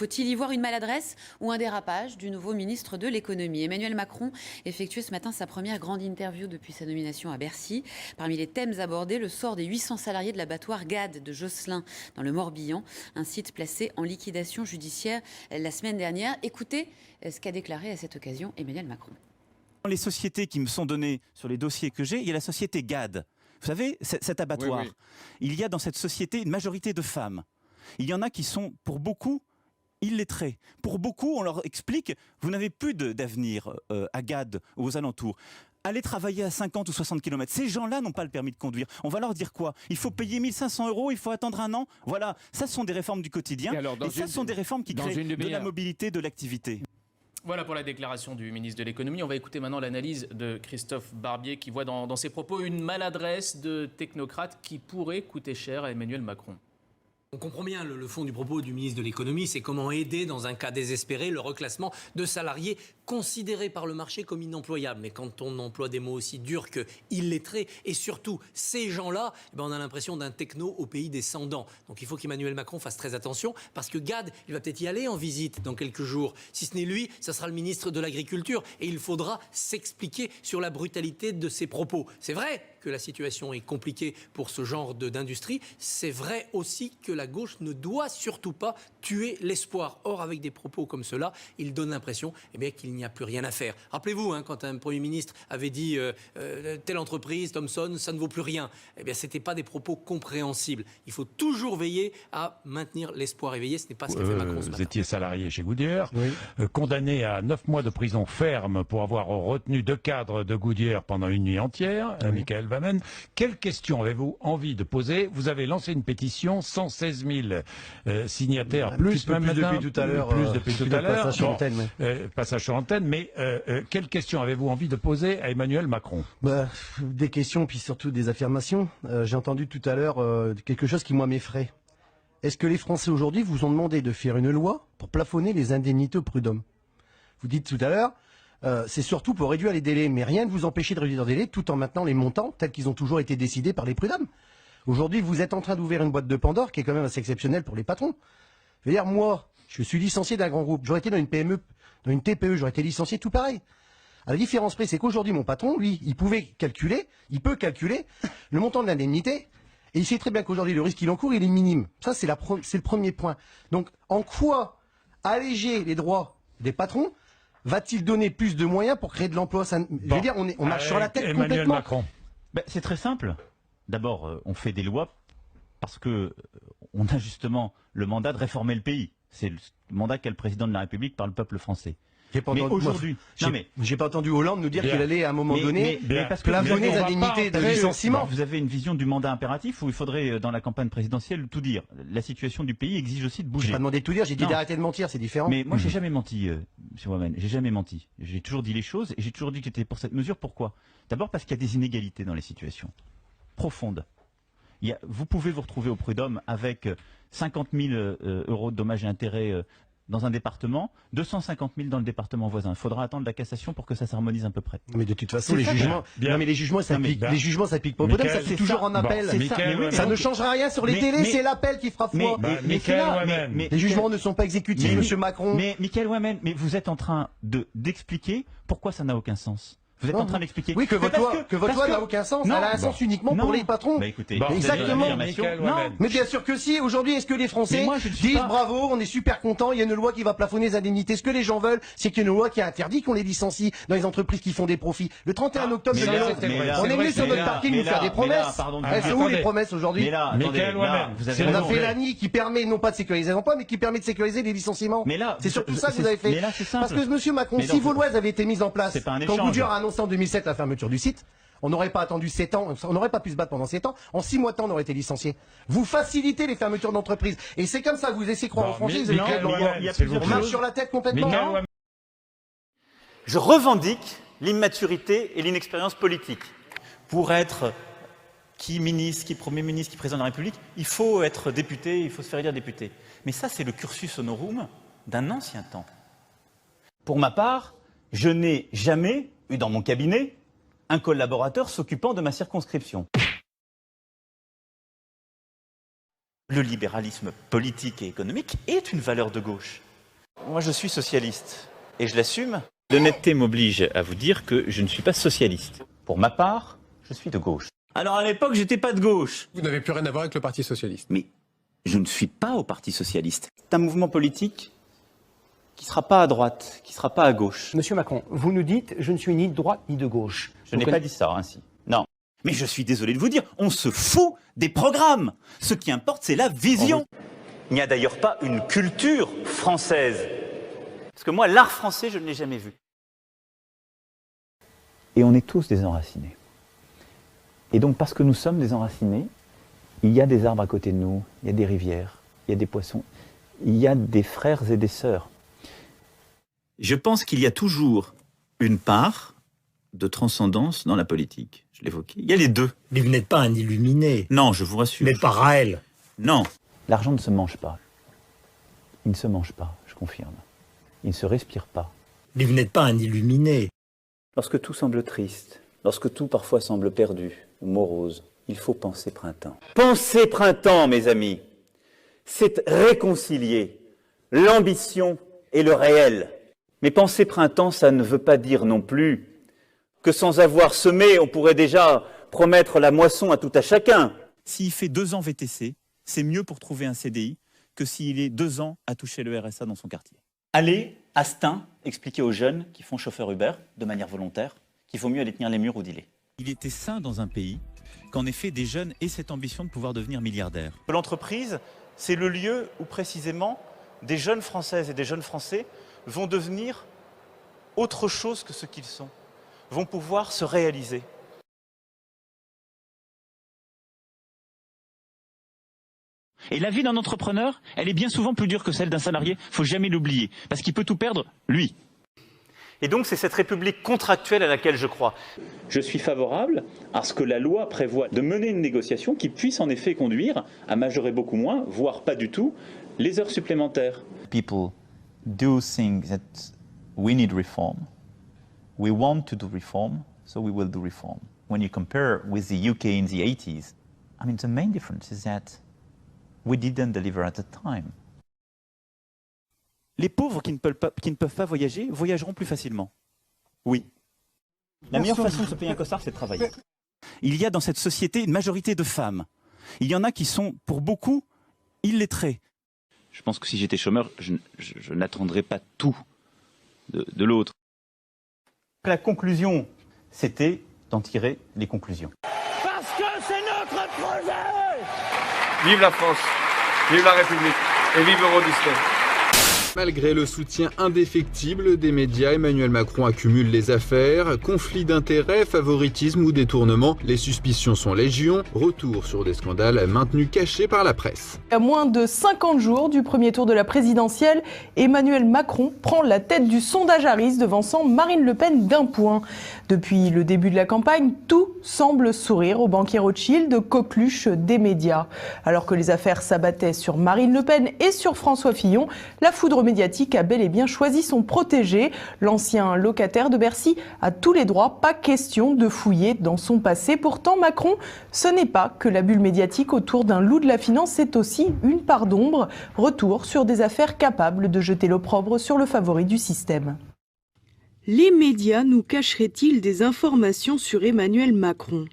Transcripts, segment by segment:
Faut-il y voir une maladresse ou un dérapage du nouveau ministre de l'économie? Emmanuel Macron effectuait ce matin sa première grande interview depuis sa nomination à Bercy. Parmi les thèmes abordés, le sort des 800 salariés de l'abattoir GAD de Josselin dans le Morbihan, un site placé en liquidation judiciaire la semaine dernière. Écoutez ce qu'a déclaré à cette occasion Emmanuel Macron. Dans les sociétés qui me sont données sur les dossiers que j'ai, il y a la société GAD. Vous savez, cet abattoir, oui. Il y a dans cette société une majorité de femmes. Il y en a qui sont, pour beaucoup, illettrés. Pour beaucoup, on leur explique, vous n'avez plus d'avenir à GAD ou aux alentours. Allez travailler à 50 ou 60 km. Ces gens-là n'ont pas le permis de conduire. On va leur dire quoi? Il faut payer 1 500 €, il faut attendre un an. Voilà, ça ce sont des réformes du quotidien. Et ça ce sont des réformes qui créent de la mobilité, de l'activité. Voilà pour la déclaration du ministre de l'économie. On va écouter maintenant l'analyse de Christophe Barbier qui voit dans ses propos une maladresse de technocrate qui pourrait coûter cher à Emmanuel Macron. On comprend bien le fond du propos du ministre de l'économie, c'est comment aider dans un cas désespéré le reclassement de salariés considérés par le marché comme inemployables. Mais quand on emploie des mots aussi durs que illettrés, et surtout ces gens-là, on a l'impression d'un techno au pays des sans dents. Donc il faut qu'Emmanuel Macron fasse très attention, parce que GAD, il va peut-être y aller en visite dans quelques jours. Si ce n'est lui, ça sera le ministre de l'Agriculture, et il faudra s'expliquer sur la brutalité de ses propos. C'est vrai que la situation est compliquée pour ce genre d'industrie, c'est vrai aussi que la gauche ne doit surtout pas tuer l'espoir. Or, avec des propos comme cela, il donne l'impression qu'il n'y a plus rien à faire. Rappelez-vous, quand un Premier ministre avait dit telle entreprise, Thomson, ça ne vaut plus rien. Ce n'était pas des propos compréhensibles. Il faut toujours veiller à maintenir l'espoir éveillé. Ce n'est pas ce qu'a fait Macron ce matin. Vous étiez salarié chez Goodyear, condamné à 9 mois de prison ferme pour avoir retenu 2 cadres de Goodyear pendant une nuit entière, Michael Vamen. Quelle question avez-vous envie de poser? Vous avez lancé une pétition, 116 000 signataires, plus depuis tout à l'heure. Passage sur antenne. Passage sur antenne, mais quelle question avez-vous envie de poser à Emmanuel Macron? Des questions, puis surtout des affirmations. J'ai entendu tout à l'heure quelque chose qui, moi, m'effraie. Est-ce que les Français aujourd'hui vous ont demandé de faire une loi pour plafonner les indemnités au prud'homme? Vous dites tout à l'heure, c'est surtout pour réduire les délais, mais rien ne vous empêche de réduire les délais tout en maintenant les montants tels qu'ils ont toujours été décidés par les prud'hommes. Aujourd'hui, vous êtes en train d'ouvrir une boîte de Pandore qui est quand même assez exceptionnelle pour les patrons. Je veux dire, moi, je suis licencié d'un grand groupe. J'aurais été dans une PME, dans une TPE, j'aurais été licencié tout pareil. La différence près, c'est qu'aujourd'hui, mon patron, lui, il peut calculer le montant de l'indemnité. Et il sait très bien qu'aujourd'hui, le risque qu'il encourt, il est minime. Ça, c'est le premier point. Donc, en quoi alléger les droits des patrons va-t-il donner plus de moyens pour créer de l'emploi? Je veux dire, on marche sur la tête Emmanuel complètement. Macron. C'est très simple. D'abord, on fait des lois parce que on a justement le mandat de réformer le pays. C'est le mandat qu'a le président de la République par le peuple français. Mais aujourd'hui, j'ai pas entendu Hollande nous dire qu'il allait à un moment donné plafonner les indemnités de licenciement. Vous avez une vision du mandat impératif où il faudrait, dans la campagne présidentielle, tout dire. La situation du pays exige aussi de bouger. J'ai pas demandé de tout dire, j'ai dit d'arrêter de mentir, c'est différent. Mais moi, j'ai jamais menti, M. Wamen. J'ai jamais menti. J'ai toujours dit les choses et j'ai toujours dit que j'étais pour cette mesure. Pourquoi? D'abord parce qu'il y a des inégalités dans les situations profondes. Vous pouvez vous retrouver au prud'homme avec 50 000 € de dommages et intérêts dans un département, 250 000 dans le département voisin. Il faudra attendre la cassation pour que ça s'harmonise à peu près. Mais de toute façon, les jugements s'appliquent pas au prud'homme, ça s'applique toujours en appel. Ça ne changera rien sur les télés, c'est l'appel qui fera foi. Mais les jugements ne sont pas exécutifs, Monsieur Macron. Mais Michael Wamen, vous êtes en train d'expliquer pourquoi ça n'a aucun sens. Vous êtes en train d'expliquer. Oui, que votre loi n'a aucun sens. Elle a un sens uniquement pour les patrons. Exactement. Mais bien sûr que si. Aujourd'hui, est-ce que les Français disent bravo, on est super contents, il y a une loi qui va plafonner les indemnités. Ce que les gens veulent, c'est qu'il y ait une loi qui interdit qu'on les licencie dans les entreprises qui font des profits. Le 31 octobre, on est venu sur notre parking nous faire des promesses. Elles sont où les promesses aujourd'hui? On a fait l'ANI qui permet non pas de sécuriser les emplois, mais qui permet de sécuriser les licenciements. C'est surtout ça que vous avez fait. Parce que Monsieur Macron, si vos lois avaient été mises en place, quand Goodyear a annoncé en 2007 la fermeture du site, on n'aurait pas attendu 7 ans, on n'aurait pas pu se battre pendant 7 ans, en 6 mois de temps on aurait été licencié. Vous facilitez les fermetures d'entreprises, et c'est comme ça que vous laissez croire aux Français, on marche sur la tête complètement. Je revendique l'immaturité et l'inexpérience politique. Pour être qui ministre, qui Premier ministre, qui Président de la République, il faut être député, il faut se faire élire député. Mais ça, c'est le cursus honorum d'un ancien temps. Pour ma part, je n'ai jamais eu dans mon cabinet un collaborateur s'occupant de ma circonscription. Le libéralisme politique et économique est une valeur de gauche. Moi, je suis socialiste et je l'assume. L'honnêteté m'oblige à vous dire que je ne suis pas socialiste. Pour ma part, je suis de gauche. Alors à l'époque, j'étais pas de gauche. Vous n'avez plus rien à voir avec le Parti socialiste. Mais je ne suis pas au Parti socialiste. C'est un mouvement politique qui ne sera pas à droite, qui ne sera pas à gauche. Monsieur Macron, vous nous dites « je ne suis ni de droite ni de gauche ». Je n'ai pas dit ça ainsi. Non. Mais je suis désolé de vous dire, on se fout des programmes. Ce qui importe, c'est la vision. Il n'y a d'ailleurs pas une culture française. Parce que moi, l'art français, je ne l'ai jamais vu. Et on est tous des enracinés. Et donc, parce que nous sommes des enracinés, il y a des arbres à côté de nous, il y a des rivières, il y a des poissons, il y a des frères et des sœurs. Je pense qu'il y a toujours une part de transcendance dans la politique. Je l'évoquais. Il y a les deux. Mais vous n'êtes pas un illuminé. Non, je vous rassure. Vous n'êtes pas Raël. Non. L'argent ne se mange pas. Il ne se mange pas, je confirme. Il ne se respire pas. Mais vous n'êtes pas un illuminé. Lorsque tout semble triste, lorsque tout parfois semble perdu ou morose, il faut penser printemps. Penser printemps, mes amis, c'est réconcilier l'ambition et le réel. Mais penser printemps, ça ne veut pas dire non plus que sans avoir semé, on pourrait déjà promettre la moisson à tout à chacun. S'il fait 2 ans VTC, c'est mieux pour trouver un CDI que s'il est 2 ans à toucher le RSA dans son quartier. Allez, à Stein, expliquer aux jeunes qui font chauffeur Uber, de manière volontaire, qu'il vaut mieux aller tenir les murs ou dealer. Il était sain dans un pays qu'en effet des jeunes aient cette ambition de pouvoir devenir milliardaires. L'entreprise, c'est le lieu où précisément des jeunes Françaises et des jeunes Français vont devenir autre chose que ce qu'ils sont, vont pouvoir se réaliser. Et la vie d'un entrepreneur, elle est bien souvent plus dure que celle d'un salarié, il ne faut jamais l'oublier, parce qu'il peut tout perdre, lui. Et donc c'est cette république contractuelle à laquelle je crois. Je suis favorable à ce que la loi prévoie de mener une négociation qui puisse en effet conduire à majorer beaucoup moins, voire pas du tout, les heures supplémentaires. People do think that we need reform. We want to do reform, so we will do reform. When you compare with the UK in the 80s, I mean the main difference is that we didn't deliver at the time. Les pauvres qui ne peuvent pas voyager voyageront plus facilement. Oui. La meilleure façon de se payer un costard, c'est de travailler. Il y a dans cette société une majorité de femmes. Il y en a qui sont, pour beaucoup, illettrés. Je pense que si j'étais chômeur, je n'attendrais pas tout de l'autre. La conclusion, c'était d'en tirer les conclusions. Parce que c'est notre projet. Vive la France, vive la République et vive Euro Disney. Malgré le soutien indéfectible des médias, Emmanuel Macron accumule les affaires. Conflits d'intérêts, favoritisme ou détournement, les suspicions sont légion. Retour sur des scandales maintenus cachés par la presse. À moins de 50 jours du premier tour de la présidentielle, Emmanuel Macron prend la tête du sondage Harris, devançant Marine Le Pen d'1 point. Depuis le début de la campagne, tout semble sourire au banquier Rothschild, coqueluche des médias. Alors que les affaires s'abattaient sur Marine Le Pen et sur François Fillon, la foudre médiatique a bel et bien choisi son protégé. L'ancien locataire de Bercy a tous les droits, pas question de fouiller dans son passé. Pourtant, Macron, ce n'est pas que la bulle médiatique autour d'un loup de la finance, c'est aussi une part d'ombre. Retour sur des affaires capables de jeter l'opprobre sur le favori du système. Les médias nous cacheraient-ils des informations sur Emmanuel Macron ?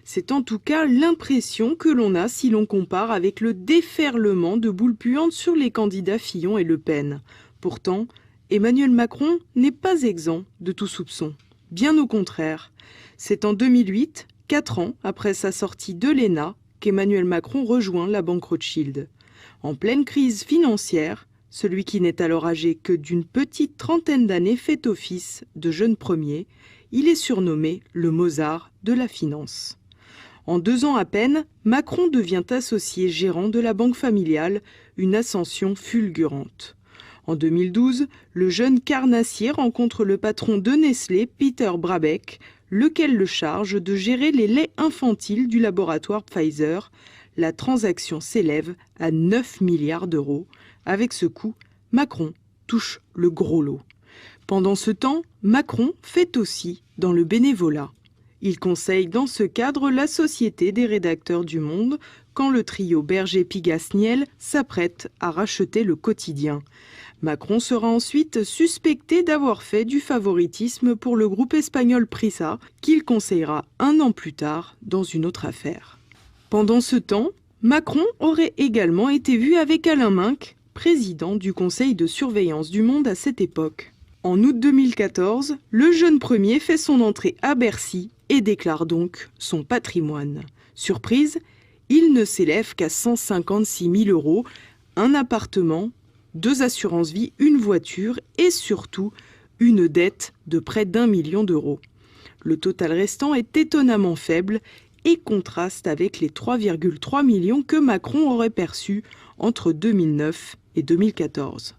C'est en tout cas l'impression que l'on a si l'on compare avec le déferlement de boules puantes sur les candidats Fillon et Le Pen. Pourtant, Emmanuel Macron n'est pas exempt de tout soupçon. Bien au contraire. C'est en 2008, 4 ans après sa sortie de l'ENA, qu'Emmanuel Macron rejoint la banque Rothschild. En pleine crise financière, celui qui n'est alors âgé que d'une petite trentaine d'années fait office de jeune premier. Il est surnommé le Mozart de la finance. En 2 ans à peine, Macron devient associé gérant de la banque familiale, une ascension fulgurante. En 2012, le jeune carnassier rencontre le patron de Nestlé, Peter Brabeck, lequel le charge de gérer les laits infantiles du laboratoire Pfizer. La transaction s'élève à 9 milliards d'euros. Avec ce coup, Macron touche le gros lot. Pendant ce temps, Macron fait aussi dans le bénévolat. Il conseille dans ce cadre la Société des rédacteurs du Monde quand le trio Berger-Pigasniel s'apprête à racheter le quotidien. Macron sera ensuite suspecté d'avoir fait du favoritisme pour le groupe espagnol Prisa, qu'il conseillera un an plus tard dans une autre affaire. Pendant ce temps, Macron aurait également été vu avec Alain Minc, président du conseil de surveillance du Monde à cette époque. En août 2014, le jeune premier fait son entrée à Bercy et déclare donc son patrimoine. Surprise, il ne s'élève qu'à 156 000 €, un appartement, 2 assurances-vie, une voiture et surtout une dette de près d'1 million d'euros. Le total restant est étonnamment faible et contraste avec les 3,3 millions que Macron aurait perçus entre 2009 et 2014.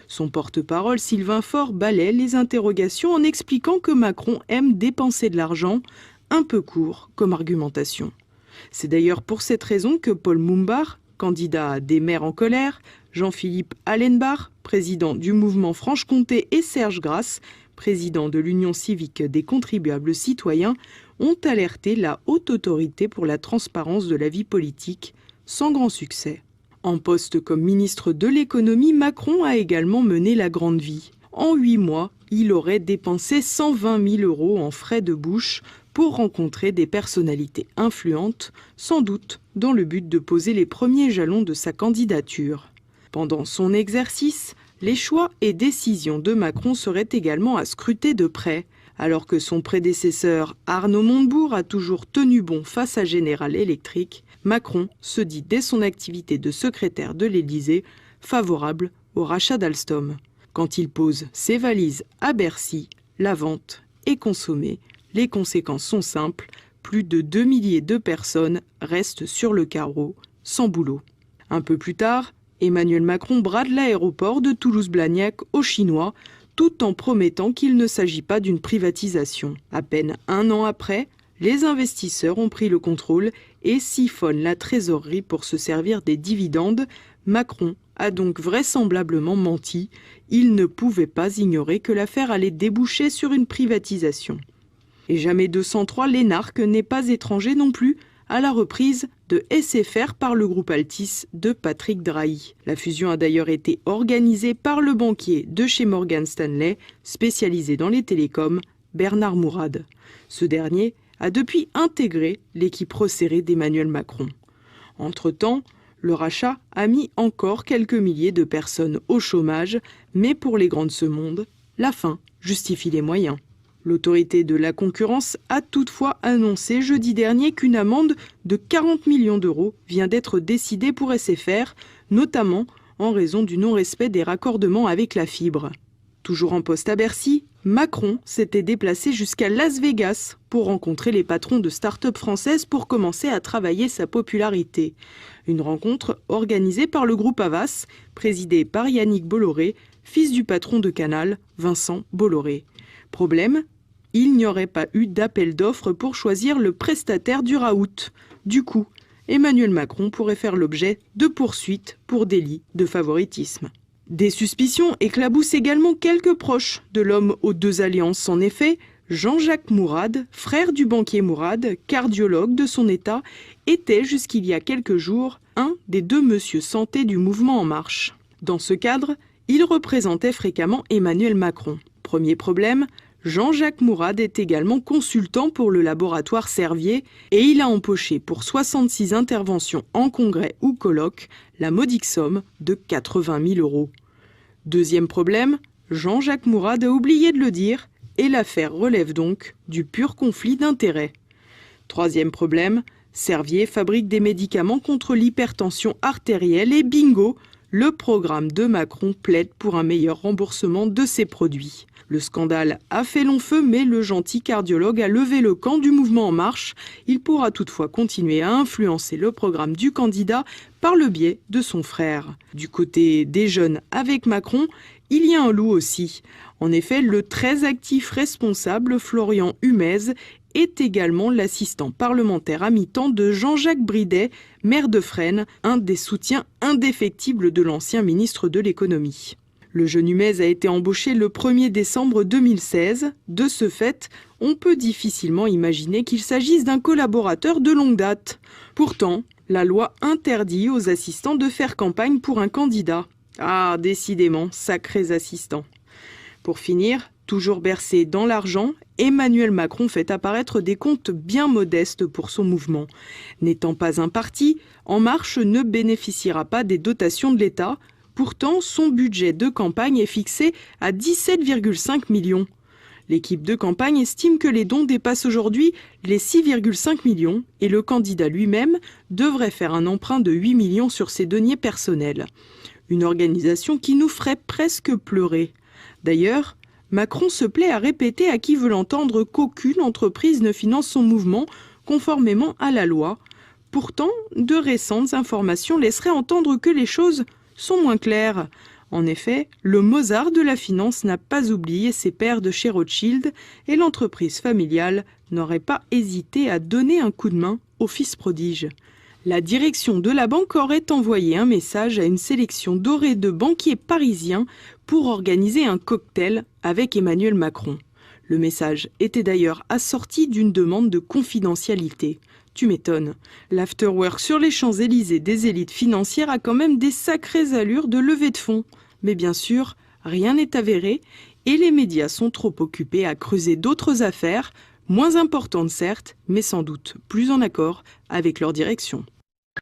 Son porte-parole Sylvain Faure balaie les interrogations en expliquant que Macron aime dépenser de l'argent, un peu court comme argumentation. C'est d'ailleurs pour cette raison que Paul Moumbard, candidat des Maires en colère, Jean-Philippe Allenbach, président du mouvement Franche-Comté, et Serge Grasse, président de l'Union civique des contribuables citoyens, ont alerté la haute autorité pour la transparence de la vie politique, sans grand succès. En poste comme ministre de l'économie, Macron a également mené la grande vie. En 8 mois, il aurait dépensé 120 000 € en frais de bouche pour rencontrer des personnalités influentes, sans doute dans le but de poser les premiers jalons de sa candidature. Pendant son exercice, les choix et décisions de Macron seraient également à scruter de près. Alors que son prédécesseur Arnaud Montebourg a toujours tenu bon face à General Electric, Macron se dit dès son activité de secrétaire de l'Élysée favorable au rachat d'Alstom. Quand il pose ses valises à Bercy, la vente est consommée. Les conséquences sont simples, plus de 2 milliers de personnes restent sur le carreau, sans boulot. Un peu plus tard, Emmanuel Macron brade l'aéroport de Toulouse-Blagnac aux Chinois, tout en promettant qu'il ne s'agit pas d'une privatisation. À peine un an après, les investisseurs ont pris le contrôle et siphonnent la trésorerie pour se servir des dividendes. Macron a donc vraisemblablement menti. Il ne pouvait pas ignorer que l'affaire allait déboucher sur une privatisation. Et jamais 203, l'énarque n'est pas étranger non plus à la reprise de SFR par le groupe Altis de Patrick Drahi. La fusion a d'ailleurs été organisée par le banquier de chez Morgan Stanley, spécialisé dans les télécoms, Bernard Mourad. Ce dernier a depuis intégré l'équipe resserrée d'Emmanuel Macron. Entre-temps, le rachat a mis encore quelques milliers de personnes au chômage, mais pour les grands de ce monde, la fin justifie les moyens. L'autorité de la concurrence a toutefois annoncé jeudi dernier qu'une amende de 40 millions d'euros vient d'être décidée pour SFR, notamment en raison du non-respect des raccordements avec la fibre. Toujours en poste à Bercy, Macron s'était déplacé jusqu'à Las Vegas pour rencontrer les patrons de start-up françaises pour commencer à travailler sa popularité. Une rencontre organisée par le groupe Havas, présidé par Yannick Bolloré, fils du patron de Canal, Vincent Bolloré. Problème, il n'y aurait pas eu d'appel d'offres pour choisir le prestataire du raout. Du coup, Emmanuel Macron pourrait faire l'objet de poursuites pour délit de favoritisme. Des suspicions éclaboussent également quelques proches de l'homme aux 2 alliances. En effet, Jean-Jacques Mourad, frère du banquier Mourad, cardiologue de son état, était jusqu'il y a quelques jours un des 2 monsieur santé du mouvement En Marche. Dans ce cadre, il représentait fréquemment Emmanuel Macron. Premier problème, Jean-Jacques Mourad est également consultant pour le laboratoire Servier et il a empoché pour 66 interventions en congrès ou colloques la modique somme de 80 000 €. Deuxième problème, Jean-Jacques Mourad a oublié de le dire et l'affaire relève donc du pur conflit d'intérêts. Troisième problème, Servier fabrique des médicaments contre l'hypertension artérielle et bingo, le programme de Macron plaide pour un meilleur remboursement de ses produits. Le scandale a fait long feu, mais le gentil cardiologue a levé le camp du mouvement En Marche. Il pourra toutefois continuer à influencer le programme du candidat par le biais de son frère. Du côté des jeunes avec Macron, il y a un loup aussi. En effet, le très actif responsable Florian Humez est également l'assistant parlementaire à mi-temps de Jean-Jacques Bridet, maire de Fresnes, un des soutiens indéfectibles de l'ancien ministre de l'économie. Le jeune Humez a été embauché le 1er décembre 2016. De ce fait, on peut difficilement imaginer qu'il s'agisse d'un collaborateur de longue date. Pourtant, la loi interdit aux assistants de faire campagne pour un candidat. Ah, décidément, sacrés assistants. Pour finir, toujours bercé dans l'argent, Emmanuel Macron fait apparaître des comptes bien modestes pour son mouvement. N'étant pas un parti, En Marche ne bénéficiera pas des dotations de l'État. Pourtant, son budget de campagne est fixé à 17,5 millions. L'équipe de campagne estime que les dons dépassent aujourd'hui les 6,5 millions et le candidat lui-même devrait faire un emprunt de 8 millions sur ses deniers personnels. Une organisation qui nous ferait presque pleurer. D'ailleurs, Macron se plaît à répéter à qui veut l'entendre qu'aucune entreprise ne finance son mouvement conformément à la loi. Pourtant, de récentes informations laisseraient entendre que les choses sont moins claires. En effet, le Mozart de la finance n'a pas oublié ses pères de chez Rothschild et l'entreprise familiale n'aurait pas hésité à donner un coup de main au fils prodige. La direction de la banque aurait envoyé un message à une sélection dorée de banquiers parisiens pour organiser un cocktail avec Emmanuel Macron. Le message était d'ailleurs assorti d'une demande de confidentialité. Tu m'étonnes. L'afterwork sur les Champs-Élysées des élites financières a quand même des sacrées allures de levée de fonds. Mais bien sûr, rien n'est avéré et les médias sont trop occupés à creuser d'autres affaires, moins importantes certes, mais sans doute plus en accord avec leur direction.